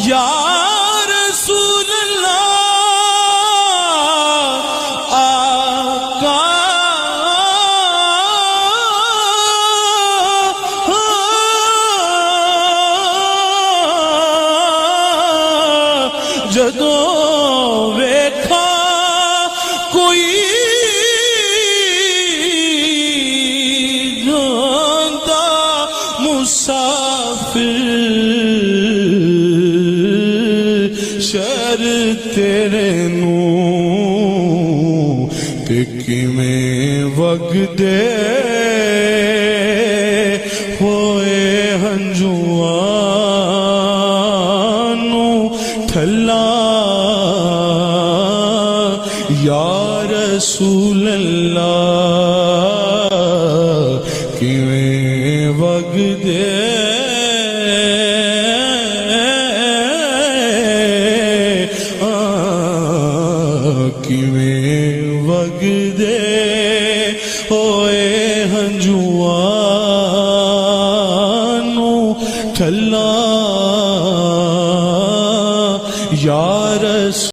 یا رسول اللہ آقا جدوں ویکھا کوئی جاندا مسافر شہر تیرے نوں تے کیویں وگدے ہوئے ہنجواں نوں تھلا یا رسول اللہ کیویں وگدے کیویں وگدے ہوئے ہنجواں نوں تھلا یا رسول